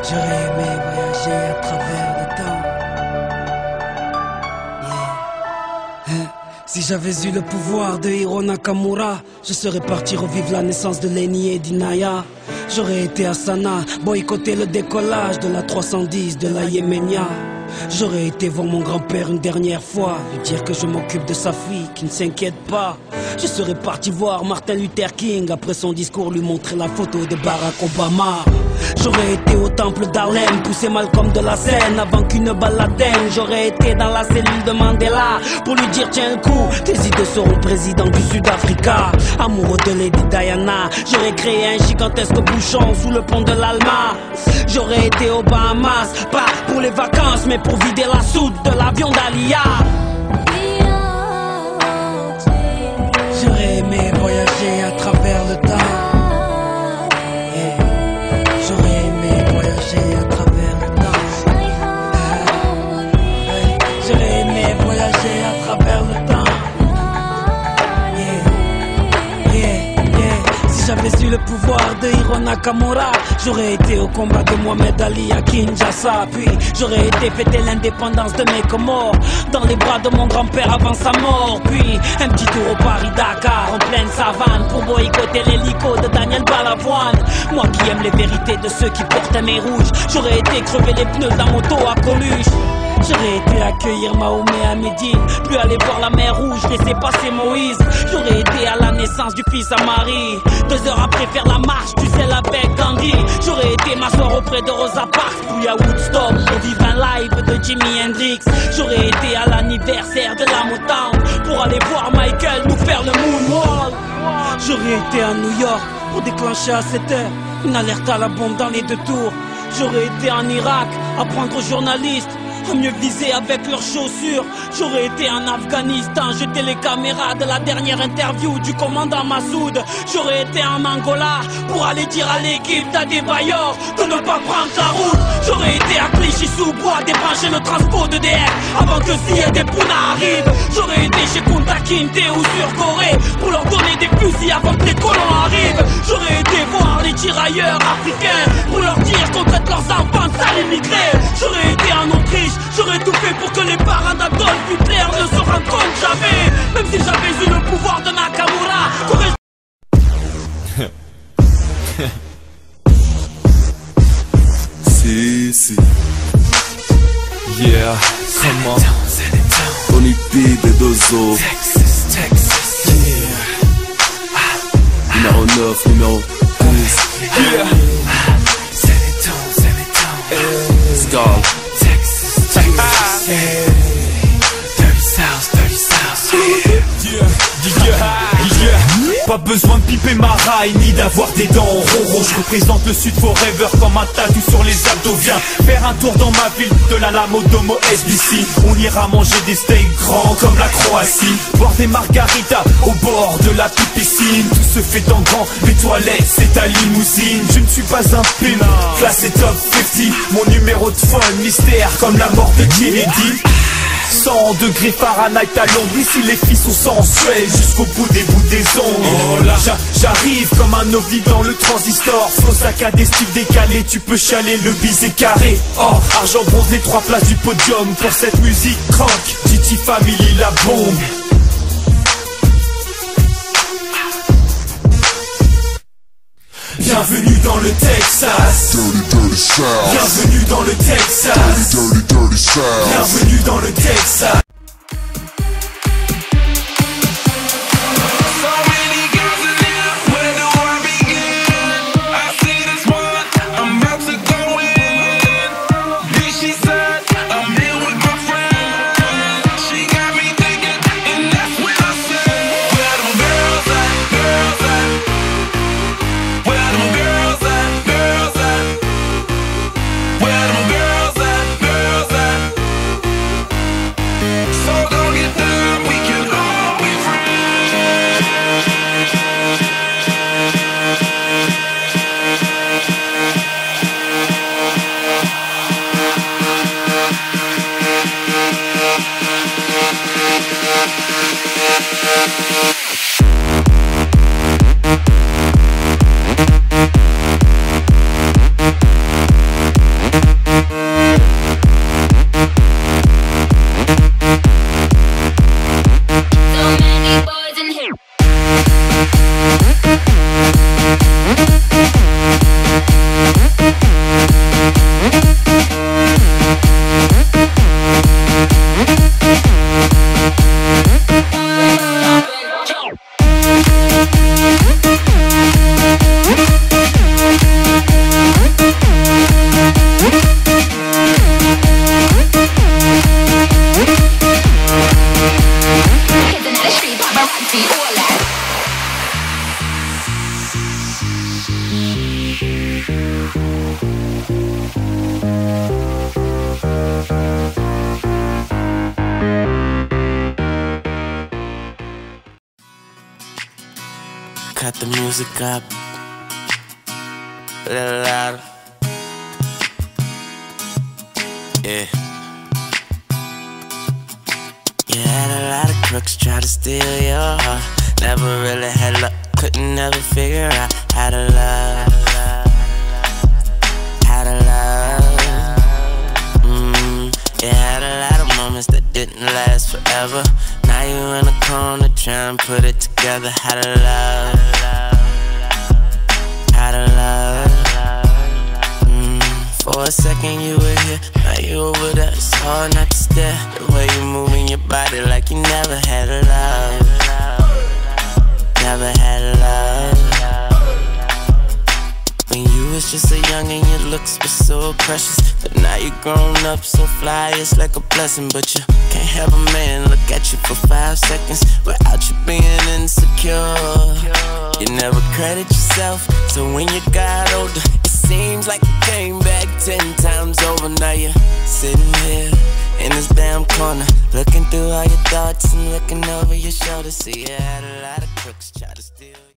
J'aurais aimé voyager à travers le temps. Yeah. Si j'avais eu le pouvoir de Hiro Nakamura, je serais parti revivre la naissance de Lenny et d'Inaya. J'aurais été à Sanaa, boycotter le décollage de la 310 de la Yéménia. J'aurais été voir mon grand-père une dernière fois, lui dire que je m'occupe de sa fille, qui ne s'inquiète pas. Je serais parti voir Martin Luther King, après son discours lui montrer la photo de Barack Obama. J'aurais été au temple d'Harlem, pousser Malcolm de la scène avant qu'une balle l'atteigne. J'aurais été dans la cellule de Mandela pour lui dire tiens le coup, tes idées seront président du Sud-Africa. Amoureux de Lady Diana, j'aurais créé un gigantesque bouchon sous le pont de l'Alma. J'aurais été aux Bahamas, pas pour les vacances mais pour vider la soute de l'avion d'Alia. J'aurais aimé voyager à travers le temps. J'avais eu le pouvoir de Hiro Nakamura, j'aurais été au combat de Mohamed Ali à Kinshasa. Puis j'aurais été fêter l'indépendance de mes Comores dans les bras de mon grand-père avant sa mort. Puis un petit tour au Paris-Dakar en pleine savane pour boycotter l'hélico de Daniel Balavoine. Moi qui aime les vérités de ceux qui portent un main rouge, j'aurais été crever les pneus d'un moto à Coluche. J'aurais été accueillir Mahomet à Médine, puis aller voir la mer Rouge, laisser passer Moïse. J'aurais été à la naissance du fils à Marie, 2 heures après faire la marche du sel avec Gandhi. J'aurais été m'asseoir auprès de Rosa Parks, puis à Woodstock pour vivre un live de Jimi Hendrix. J'aurais été à l'anniversaire de la Motown pour aller voir Michael nous faire le moonwalk. J'aurais été à New York pour déclencher à 7 heures une alerte à la bombe dans les 2 tours. J'aurais été en Irak apprendre aux journalistes à mieux viser avec leurs chaussures. J'aurais été en Afghanistan, jeter les caméras de la dernière interview du commandant Massoud. J'aurais été en Angola pour aller dire à l'équipe d'Adebayor de ne pas prendre la route. J'aurais été à Clichy-sous-Bois débrancher le transport de DF avant que Zia des Pouna arrive. J'aurais été chez Kunta Kinte ou sur Corée pour leur donner des fusils avant que les colons arrivent. J'aurais été voir les tirailleurs africains pour leur dire qu'on traite leurs enfants de sales immigrés. J'aurais été en Autriche, j'aurais tout fait pour que les parents d'Adolf Hitler ne se rendent compte jamais. Même si j'avais eu le pouvoir de Nakamura, Si. Yeah, come on. Tony P de Dozo. Numéro 9, numéro 10. Yeah. Skull. Pas besoin de piper ma raille ni d'avoir des dents en rond. Je représente le Sud forever comme un tatou sur les abdos. Viens faire un tour dans ma ville de l'Alamo Domo SBC. On ira manger des steaks grands comme la Croatie, boire des margaritas au bord de la petite piscine. Tout se fait en grand, les toilettes c'est ta limousine. Je ne suis pas un pin, classé top 50. Mon numéro de fun, mystère comme la mort de Kennedy. 100 degrés Fahrenheit à Londres, ici les filles sont sensuelles jusqu'au bout des ongles. Oh là, j'arrive comme un ovni dans le transistor. Faux sac à des styles décalés, tu peux chialer le baiser carré. Oh, argent bronze, les 3 places du podium pour cette musique crank. GT Family la bombe. Bienvenue dans le Texas. Dirty, dirty South. Bienvenue dans le Texas. Dirty, dirty, dirty South. Bienvenue dans le Texas. the music up a little louder. Yeah. You had a lot of crooks try to steal your heart. Never really had luck, couldn't never figure out how to love. How to love. You had a lot of moments that didn't last forever. Now you in a corner trying to put it together. How to love. How to love. For a second you were here, now you over there. It's hard not to stare. The way you moving your body like you never had a love. Never had a love. When you was just a young and your looks were so precious, but now you grown up so fly, it's like a blessing. But you can't have a man look at you for 5 seconds without you being insecure. You never credit yourself, so when you got older, it seems like you came back 10 times over. Now you're sitting here in this damn corner, looking through all your thoughts and looking over your shoulder. See, you had a lot of crooks try to steal